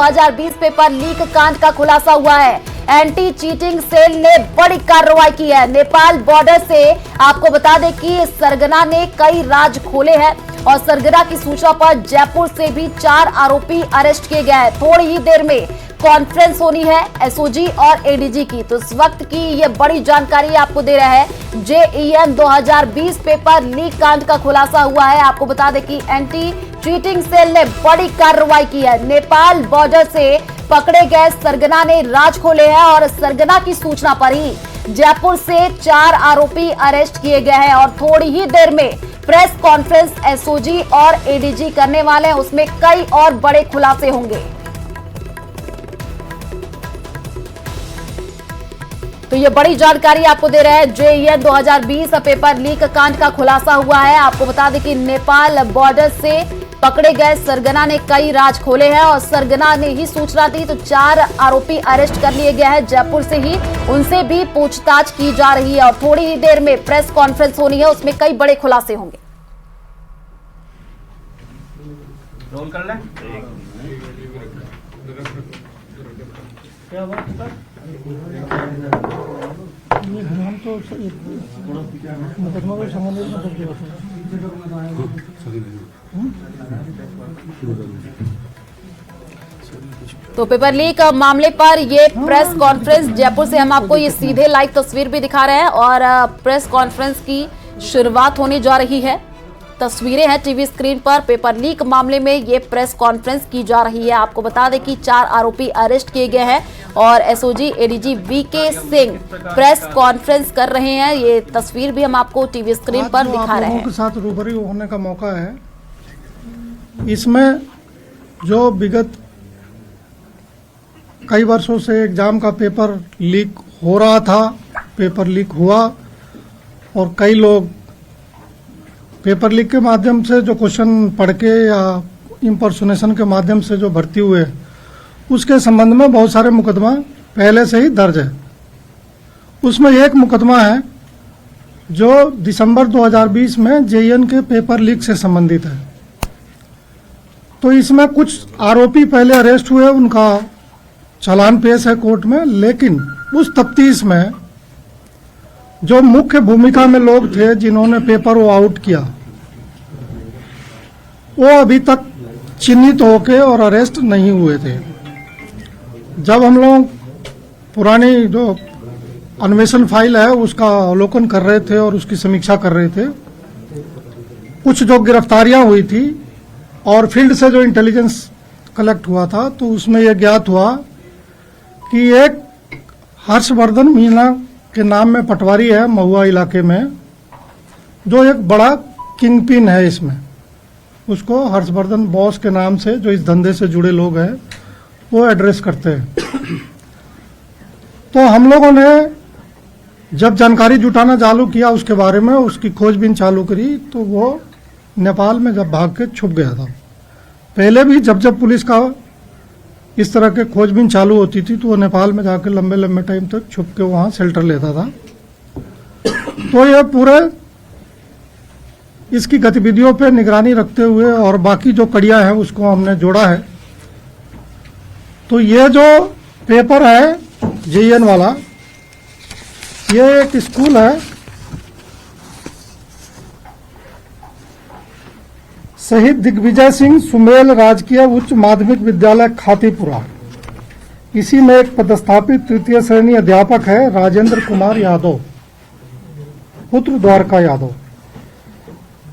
2020 paper leak कांड का खुलासा हुआ है। एंटी चीटिंग सेल ने बड़ी कार्रवाई की है। नेपाल बॉर्डर से आपको बता दें कि सरगना ने कई राज खोले हैं और सरगना की सूचना पर जयपुर से भी 4 आरोपी अरेस्ट किए गए हैं। थोड़ी ही देर में कॉन्फ्रेंस होनी है एसओजी और एडीजी की, तो इस वक्त की ये बड़ी जानकारी आपको दे रहा है। जेईएन 2020 पेपर लीक कांड का खुलासा हुआ है। आपको बता दें कि एंटी चीटिंग सेल ने बड़ी कार्रवाई की है। नेपाल बॉर्डर से पकड़े गए सरगना ने राज खोले हैं और सरगना की सूचना पर ही जयपुर से 4 आरोपी अरेस्ट किए गए हैं और थोड़ी ही देर में प्रेस कॉन्फ्रेंस एसओजी और एडीजी करने वाले हैं। उसमें कई और बड़े खुलासे होंगे। तो ये बड़ी जानकारी आपको दे रहे हैं। जेईएन 2020 पेपर लीक कांड का खुलासा हुआ है। आपको बता दें कि नेपाल बॉर्डर से पकड़े गए सरगना ने कई राज खोले हैं और सरगना ने ही सूचना दी तो 4 आरोपी अरेस्ट कर लिए गए हैं जयपुर से ही। उनसे भी पूछताछ की जा रही है और थोड़ी ही देर में प्रेस कॉन्फ्रेंस होनी है। उसमें कई बड़े खुलासे होंगे। रोल कर ले। क्या बात हम तो मुकदमा को संबंधित तो पेपर लीक मामले पर ये प्रेस कॉन्फ्रेंस जयपुर से हम आपको ये सीधे लाइव तस्वीर भी दिखा रहे हैं और प्रेस कॉन्फ्रेंस की शुरुआत होने जा रही है। तस्वीरें हैं टीवी स्क्रीन पर। पेपर लीक मामले में ये प्रेस कॉन्फ्रेंस की जा रही है। आपको बता दें कि 4 आरोपी अरेस्ट किए गए हैं और SOG ADG VK Singh press conference कर रहे हैं। ये तस्वीर भी हम आपको टीवी स्क्रीन पर दिखा रहे हैं। के साथ रूबरू होने का मौका है। इसमें जो विगत कई वर्षों से एग्जाम का पेपर लीक हो रहा था, पेपर लीक हुआ और कई लोग पेपर लीक के माध्यम से जो क्वेश्चन पढ़ के या इम्पर्सोनेशन के माध्यम से जो भर्ती हुए, उसके संबंध में बहुत सारे मुकदमा पहले से ही दर्ज है। उसमें एक मुकदमा है जो दिसंबर 2020 में जेईएन के पेपर लीक से संबंधित है। तो इसमें कुछ आरोपी पहले अरेस्ट हुए, उनका चालान पेश है कोर्ट में, लेकिन उस तफ्तीश में जो मुख्य भूमिका में लोग थे जिन्होंने पेपर वो आउट किया, वो अभी तक चिन्हित होके और अरेस्ट नहीं हुए थे। जब हम लोग पुरानी जो अन्वेषण फाइल है उसका अवलोकन कर रहे थे और उसकी समीक्षा कर रहे थे, कुछ जो गिरफ्तारियां हुई थी और फील्ड से जो इंटेलिजेंस कलेक्ट हुआ था, तो उसमें यह ज्ञात हुआ कि एक हर्षवर्धन मीना के नाम में पटवारी है महुआ इलाके में, जो एक बड़ा किंगपिन है। इसमें उसको हर्षवर्धन बॉस के नाम से जो इस धंधे से जुड़े लोग हैं वो एड्रेस करते हैं। तो हम लोगों ने जब जानकारी जुटाना चालू किया उसके बारे में, उसकी खोजबीन चालू करी, तो वो नेपाल में जब भाग के छुप गया था। पहले भी जब जब पुलिस का इस तरह के खोजबीन चालू होती थी तो वो नेपाल में जाकर लंबे लंबे टाइम तक छुप के वहाँ शेल्टर लेता था। तो ये पूरे इसकी गतिविधियों पे निगरानी रखते हुए और बाकी जो कड़ियाँ हैं उसको हमने जोड़ा है। तो ये जो पेपर है जेईएन वाला, ये एक स्कूल है शहीद दिग्विजय सिंह सुमेल राजकीय उच्च माध्यमिक विद्यालय खातीपुरा। इसी में एक पदस्थापित तृतीय श्रेणी अध्यापक है राजेंद्र कुमार यादव, पुत्र द्वारका यादव।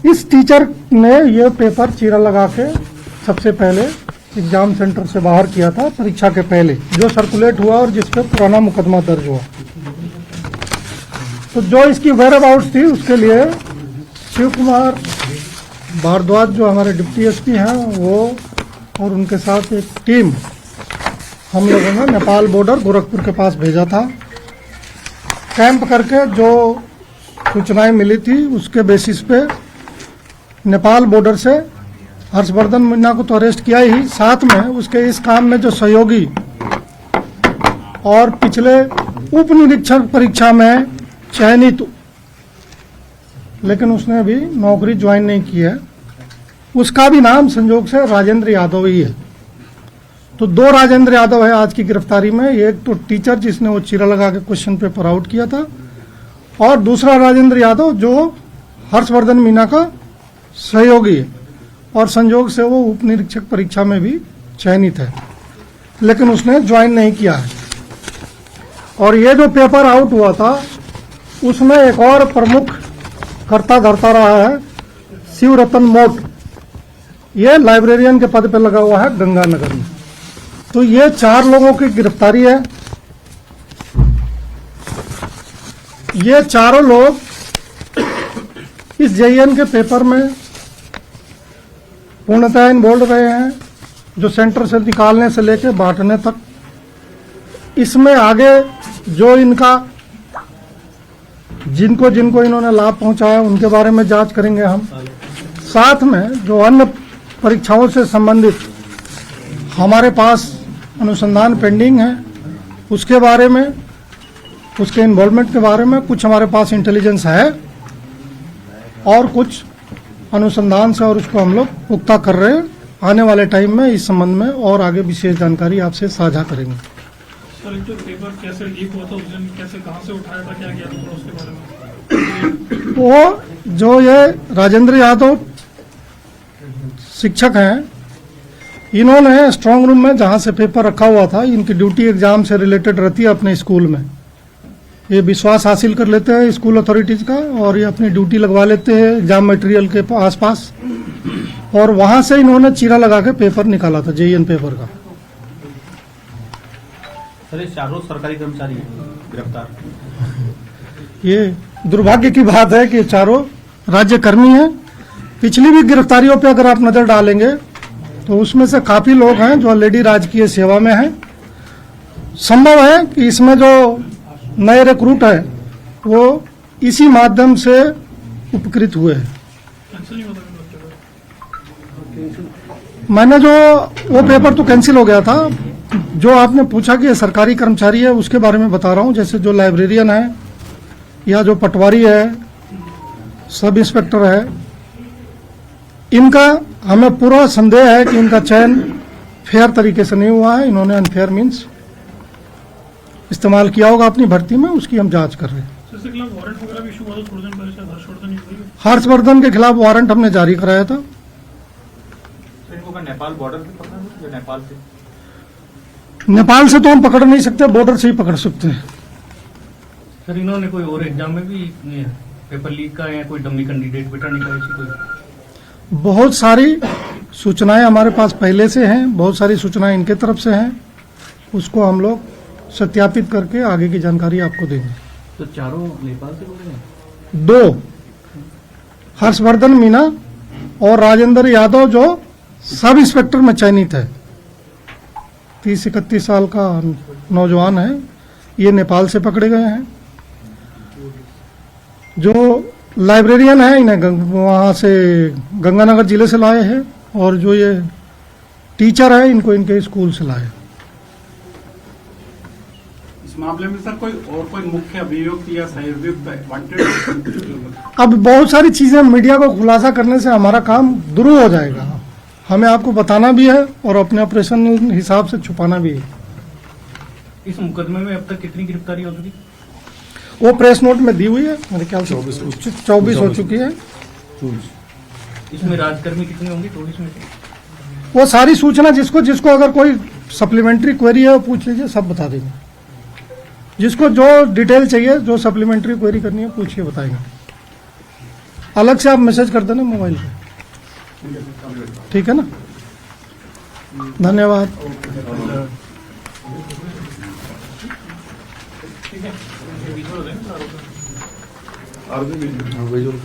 इस टीचर ने यह पेपर चीरा लगा के सबसे पहले एग्जाम सेंटर से बाहर किया था, परीक्षा के पहले, जो सर्कुलेट हुआ और जिसपे पुराना मुकदमा दर्ज हुआ। तो जो इसकी वेयर अबाउट्स थी उसके लिए शिव कुमार भारद्वाज जो हमारे डिप्टी एसपी हैं वो और उनके साथ एक टीम हम लोगों ने नेपाल बॉर्डर गोरखपुर के पास भेजा था। कैंप करके जो सूचनाएं मिली थी उसके बेसिस पे नेपाल बॉर्डर से हर्षवर्धन मीना को तो अरेस्ट किया ही, साथ में उसके इस काम में जो सहयोगी और पिछले उप निरीक्षक परीक्षा में चयनित, लेकिन उसने अभी नौकरी ज्वाइन नहीं की है, उसका भी नाम संयोग से राजेंद्र यादव ही है। तो 2 राजेंद्र यादव है आज की गिरफ्तारी में। एक तो टीचर जिसने वो चीरा लगा के क्वेश्चन पेपर आउट किया था, और दूसरा राजेंद्र यादव जो हर्षवर्धन मीना का सहयोगी है, और संयोग से वो उप निरीक्षक परीक्षा में भी चयनित है, लेकिन उसने ज्वाइन नहीं किया है। और ये जो पेपर आउट हुआ था उसमें एक और प्रमुख कर्ता धरता रहा है शिवरतन मोट, ये लाइब्रेरियन के पद पे लगा हुआ है गंगानगर में। तो ये 4 लोगों की गिरफ्तारी है। ये चारों लोग इस जेईएन के पेपर में पूर्णतः इन्वॉल्व रहे हैं, जो सेंटर से निकालने से लेकर बांटने तक। इसमें आगे जो इनका जिनको जिनको इन्होंने लाभ पहुंचाया उनके बारे में जांच करेंगे हम। साथ में जो अन्य परीक्षाओं से संबंधित हमारे पास अनुसंधान पेंडिंग है उसके बारे में, उसके इन्वॉल्वमेंट के बारे में कुछ हमारे पास इंटेलिजेंस है और कुछ अनुसंधान से, और उसको हम लोग पुख्ता कर रहे हैं। आने वाले टाइम में इस संबंध में और आगे विशेष जानकारी आपसे साझा करेंगे। सर, जो पेपर कैसे लीक हुआ था उस दिन, कैसे कहां से उठाया था, क्या किया था उसके बारे में? वो जो ये राजेंद्र यादव शिक्षक हैं, इन्होंने स्ट्रांग रूम में जहां से पेपर रखा हुआ था, इनकी ड्यूटी एग्जाम से रिलेटेड रहती है अपने स्कूल में। ये विश्वास हासिल कर लेते हैं स्कूल अथॉरिटीज का और ये अपनी ड्यूटी लगवा लेते हैं एग्जाम मटेरियल के आसपास, और वहां से इन्होंने चीरा लगा के पेपर निकाला था जेईएन पेपर का। सर, ये चारों सरकारी कर्मचारी गिरफ्तार। ये दुर्भाग्य की बात है कि चारों राज्य कर्मी हैं। पिछली भी गिरफ्तारियों पे अगर आप नजर डालेंगे तो उसमें से काफी लोग हैं जो ऑलरेडी राजकीय सेवा में हैं। संभव है कि इसमें जो नए रिक्रूट है वो इसी माध्यम से उपकृत हुए हैं। मैंने जो वो पेपर तो कैंसिल हो गया था। जो आपने पूछा कि ये सरकारी कर्मचारी है उसके बारे में बता रहा हूँ। जैसे जो लाइब्रेरियन है या जो पटवारी है, सब इंस्पेक्टर है, इनका हमें पूरा संदेह है कि इनका चयन फेयर तरीके से नहीं हुआ है। इन्होंने अनफेयर मीन्स इस्तेमाल किया होगा अपनी भर्ती में, उसकी हम जांच कर रहे हैं। वारंट वगैरह भी इशू हुआ था थोड़े दिन पहले, शायद हर्षवर्धन के खिलाफ वारंट हमने जारी कराया था। इनको नेपाल बॉर्डर पे पकड़ा है या नेपाल से? नेपाल से तो हम पकड़ नहीं सकते, बॉर्डर से ही पकड़ सकते हैं। सर, इन्होंने कोई और एग्जाम में भी पेपर लीक का या कोई डमी कैंडिडेट बिठाने का ऐसी कोई? बहुत सारी सूचनाएं हमारे पास पहले से हैं, बहुत सारी सूचनाएं इनके तरफ से हैं। उसको हम लोग सत्यापित करके आगे की जानकारी आपको देंगे। तो चारों नेपाल से बोले हैं? 2 हर्षवर्धन मीना और राजेंद्र यादव जो सब इंस्पेक्टर में चयनित है, 30-31 साल का नौजवान है, ये नेपाल से पकड़े गए हैं। जो लाइब्रेरियन है इन्हें वहाँ से गंगानगर जिले से लाए हैं, और जो ये टीचर है इनको इनके स्कूल से लाए। इस मामले में सर कोई मुख्य अभियुक्त या सहअभियुक्त वांटेड? अब बहुत सारी चीजें मीडिया को खुलासा करने से हमारा काम दुरूह हो जाएगा। हमें आपको बताना भी है और अपने ऑपरेशन हिसाब से छुपाना भी है। इस मुकदमे में अब तक कितनी गिरफ्तारी हो चुकी? वो प्रेस नोट में दी हुई है, मेरे ख्याल से 24 हो चुकी है। इसमें राजकर्मी कितने होंगे 24 में से? वो सारी सूचना जिसको जिसको अगर कोई सप्लीमेंट्री क्वेरी है वो पूछ लीजिए, सब बता देंगे। जिसको जो डिटेल चाहिए, जो सप्लीमेंट्री क्वेरी करनी है पूछिए, बताएंगे। अलग से आप मैसेज कर देना मोबाइल पे, ठीक है ना? धन्यवाद।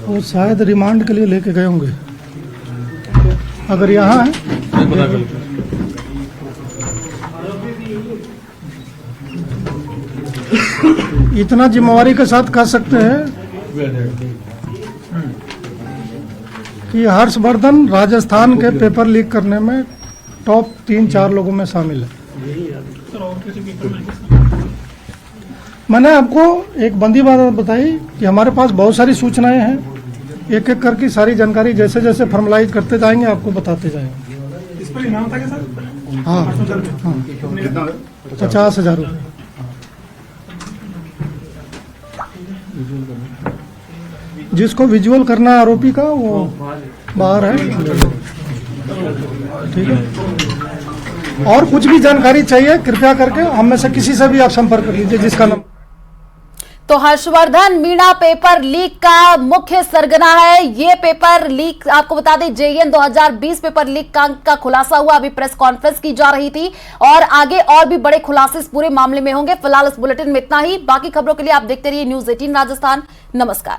वो शायद रिमांड के लिए लेके गए होंगे, अगर यहाँ है। इतना जिम्मेवारी के साथ कह सकते हैं कि हर्षवर्धन राजस्थान के पेपर लीक करने में टॉप 3-4 लोगों में शामिल है। सर, और किसी पेपर में? मैंने आपको एक बंदी बात बताई कि हमारे पास बहुत सारी सूचनाएं हैं, एक एक करके सारी जानकारी जैसे जैसे फॉर्मलाइज करते जाएंगे आपको बताते जाएंगे। इस पर इनाम था क्या सर? हाँ हाँ, 50,000 रुपये। जिसको विजुअल करना है आरोपी का वो बाहर है, ठीक है। और कुछ भी जानकारी चाहिए कृपया करके हम में से किसी से भी आप संपर्क कर लीजिए जिसका नाम। तो हर्षवर्धन मीणा पेपर लीक का मुख्य सरगना है। ये पेपर लीक आपको बता दें JEN 2020 पेपर लीक का खुलासा हुआ। अभी प्रेस कॉन्फ्रेंस की जा रही थी और आगे और भी बड़े खुलासे इस पूरे मामले में होंगे। फिलहाल इस बुलेटिन में इतना ही। बाकी खबरों के लिए आप देखते रहिए News 18 राजस्थान। नमस्कार।